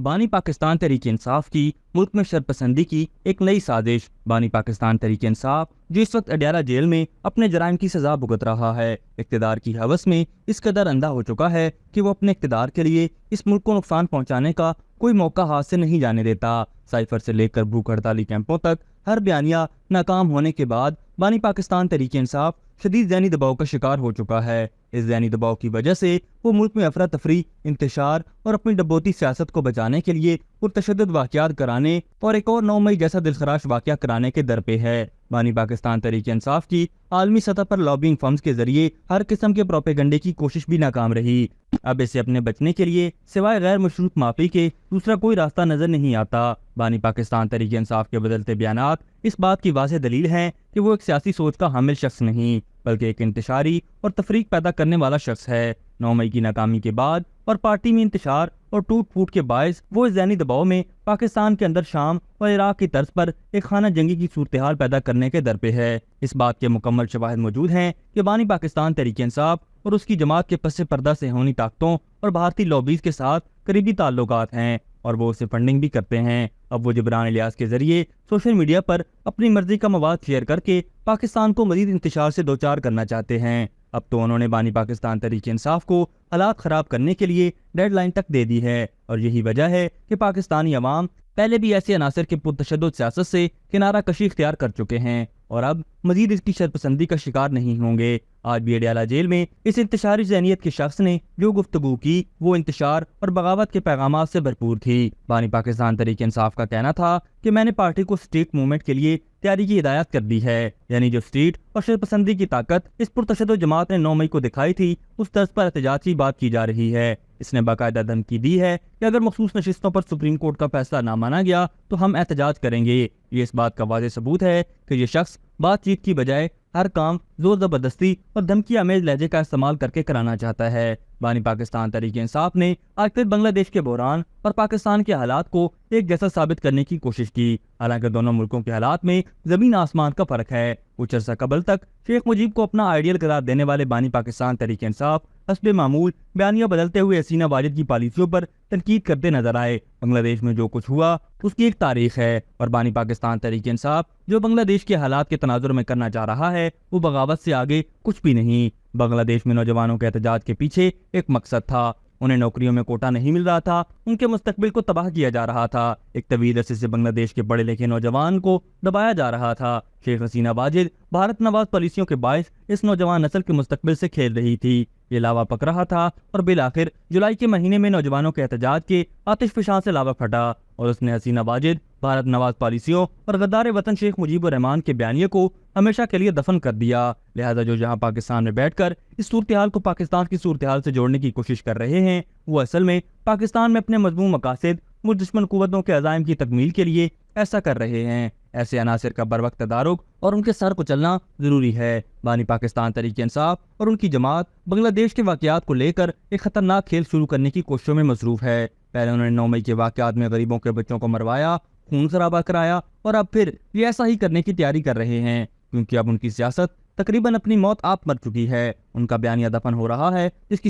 بانی پاکستان تحریک انصاف کی ملک میں شرپسندی کی ایک نئی سازش۔ بانی پاکستان تحریک انصاف جو اس وقت اڈیالہ جیل میں اپنے جرائم کی سزا بھگت رہا ہے، اقتدار کی ہوس میں اس قدر اندھا ہو چکا ہے کہ وہ اپنے اقتدار کے لیے اس ملک کو نقصان پہنچانے کا کوئی موقع ہاتھ سے نہیں جانے دیتا۔ سائفر سے لے کر بھوک ہڑتالی کیمپوں تک ہر بیانیہ ناکام ہونے کے بعد بانی پاکستان تحریک انصاف شدید ذہنی دباؤ کا شکار ہو چکا ہے۔ اس ذہنی دباؤ کی وجہ سے وہ ملک میں افراتفری، انتشار اور اپنی ڈبوتی سیاست کو بچانے کے لیے پرتشدد واقعات کرانے اور ایک اور 9 مئی جیسا دلخراش واقعہ کرانے کے در پہ ہے۔ بانی پاکستان تحریک انصاف کی عالمی سطح پر لابنگ فرمز کے ذریعے ہر قسم کے پروپیگنڈے کی کوشش بھی ناکام رہی۔ اب اسے اپنے بچنے کے لیے سوائے غیر مشروط معافی کے دوسرا کوئی راستہ نظر نہیں آتا۔ بانی پاکستان تحریک انصاف کے بدلتے بیانات اس بات کی واضح دلیل ہیں کہ وہ ایک سیاسی سوچ کا حامل شخص نہیں بلکہ ایک انتشاری اور تفریق پیدا کرنے والا شخص ہے۔ 9 مئی کی ناکامی کے بعد اور پارٹی میں انتشار اور ٹوٹ پھوٹ کے باعث وہ اس ذہنی دباؤ میں پاکستان کے اندر شام اور عراق کی طرز پر ایک خانہ جنگی کی صورتحال پیدا کرنے کے در پہ ہے۔ اس بات کے مکمل شواہد موجود ہیں کہ بانی پاکستان تحریک انصاف اور اس کی جماعت کے پس پردہ صہیونی طاقتوں اور بھارتی لابیز کے ساتھ قریبی تعلقات ہیں اور وہ اسے فنڈنگ بھی کرتے ہیں۔ اب وہ جبران الیاس کے ذریعے سوشل میڈیا پر اپنی مرضی کا مواد شیئر کر کے پاکستان کو مزید انتشار سے دوچار کرنا چاہتے ہیں۔ اب تو انہوں نے بانی پاکستان تحریک انصاف کو حالات خراب کرنے کے لیے ڈیڈ لائن تک دے دی ہے، اور یہی وجہ ہے کہ پاکستانی عوام پہلے بھی ایسے عناصر کے پرتشدد سیاست سے کنارہ کشی اختیار کر چکے ہیں اور اب مزید اس کی شرپسندی کا شکار نہیں ہوں گے۔ آج بھی اڈیالہ جیل میں اس انتشاری ذہنیت کے شخص نے جو گفتگو کی وہ انتشار اور بغاوت کے پیغامات سے بھرپور تھی۔ بانی پاکستان تحریک انصاف کا کہنا تھا کہ میں نے پارٹی کو اسٹریٹ موومنٹ کے لیے تیاری کی ہدایت کر دی ہے، یعنی جو اسٹریٹ اور شرپسندی کی طاقت اس پرتشدد جماعت نے 9 مئی کو دکھائی تھی اس طرز پر احتجاج کی بات کی جا رہی ہے۔ اس نے باقاعدہ دھمکی دی ہے کہ اگر مخصوص نشستوں پر سپریم کورٹ کا فیصلہ نہ مانا گیا تو ہم احتجاج کریں گے۔ یہ اس بات کا واضح ثبوت ہے کہ یہ شخص بات چیت کی بجائے ہر کام زور زبردستی اور دھمکی آمیز لہجے کا استعمال کر کے کرانا چاہتا ہے۔ بانی پاکستان تحریک انصاف نے آج پھر بنگلہ دیش کے بحران اور پاکستان کے حالات کو ایک جیسا ثابت کرنے کی کوشش کی، حالانکہ دونوں ملکوں کے حالات میں زمین آسمان کا فرق ہے۔ کچھ عرصہ قبل تک شیخ مجیب کو اپنا آئیڈیل قرار دینے والے بانی پاکستان تحریک انصاف حسب معمول بیانیہ بدلتے ہوئے حسینہ واجد کی پالیسیوں پر تنقید کرتے نظر آئے۔ بنگلہ دیش میں جو کچھ ہوا اس کی ایک تاریخ ہے، اور بانی پاکستان تحریک انصاف جو بنگلہ دیش کے حالات کے تناظر میں کرنا چاہ رہا ہے وہ بغاوت سے آگے کچھ بھی نہیں۔ بنگلہ دیش میں نوجوانوں کے احتجاج کے پیچھے ایک مقصد تھا، انہیں نوکریوں میں کوٹا نہیں مل رہا تھا، ان کے مستقبل کو تباہ کیا جا رہا تھا، ایک طویل عرصے سے بنگلہ دیش کے پڑھے لکھے نوجوان کو دبایا جا رہا تھا۔ شیخ حسینہ واجد بھارت نواز پالیسیوں کے باعث اس نوجوان نسل کے مستقبل سے کھیل رہی تھی، یہ لاوا پک رہا تھا، اور بالآخر جولائی کے مہینے میں نوجوانوں کے احتجاج کے آتش فشاں سے لاوا پھٹا اور اس نے حسینہ واجد بھارت نواز پالیسیوں اور غدار وطن شیخ مجیب الرحمان کے بیانیے کو ہمیشہ کے لیے دفن کر دیا۔ لہذا جو جہاں پاکستان میں بیٹھ کر اس صورتحال کو پاکستان کی صورتحال سے جوڑنے کی کوشش کر رہے ہیں وہ اصل میں پاکستان میں اپنے مضمون مقاصد مجھ دشمن قوتوں کے عزائم کی تکمیل کے لیے ایسا کر رہے ہیں۔ ایسے عناصر کا بروقت تدارک اور ان کے سر کچلنا ضروری ہے۔ بانی پاکستان تحریک انصاف اور ان کی جماعت بنگلہ دیش کے واقعات کو لے کر ایک خطرناک کھیل شروع کرنے کی کوششوں میں مصروف ہے۔ پہلے انہوں نے 9 مئی کے واقعات میں غریبوں کے بچوں کو مروایا، خون خرابہ کرایا، اور اب پھر یہ ایسا ہی کرنے کی تیاری کر رہے ہیں، کیونکہ اب ان کی سیاست تقریباً اپنی موت آپ مر چکی ہے۔ ان کا بیانیہ دفن ہو رہا ہے، جس کی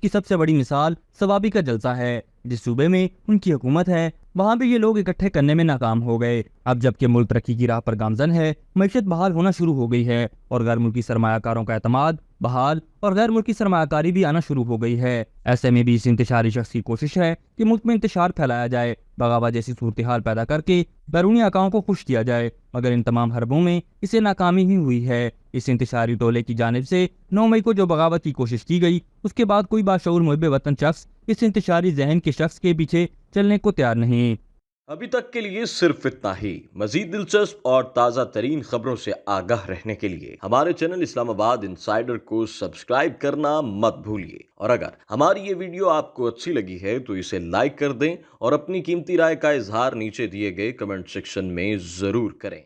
سب سے بڑی مثال ثوابی کا جلسہ ہے۔ جس صوبے میں ان کی حکومت ہے وہاں بھی یہ لوگ اکٹھے کرنے میں ناکام ہو گئے۔ اب جبکہ ملک ترقی کی راہ پر گامزن ہے، معیشت بحال ہونا شروع ہو گئی ہے اور غیر ملکی سرمایہ کاروں کا اعتماد بحال اور غیر ملکی سرمایہ کاری بھی آنا شروع ہو گئی ہے، ایسے میں بھی اس انتشاری شخص کی کوشش ہے کہ ملک میں انتشار پھیلایا جائے، بغاوت جیسی صورتحال پیدا کر کے بیرونی آقاؤں کو خوش کیا جائے، مگر ان تمام حربوں میں اسے ناکامی ہی ہوئی ہے۔ اس انتشاری ٹولے کی جانب سے 9 مئی کو جو بغاوت کی کوشش کی گئی اس کے بعد کوئی باشعور محب وطن شخص اس انتشاری ذہن کے شخص کے پیچھے چلنے کو تیار نہیں۔ ابھی تک کے لیے صرف اتنا ہی۔ مزید دلچسپ اور تازہ ترین خبروں سے آگاہ رہنے کے لیے ہمارے چینل اسلام آباد انسائیڈر کو سبسکرائب کرنا مت بھولیے، اور اگر ہماری یہ ویڈیو آپ کو اچھی لگی ہے تو اسے لائک کر دیں اور اپنی قیمتی رائے کا اظہار نیچے دیے گئے کمنٹ سیکشن میں ضرور کریں۔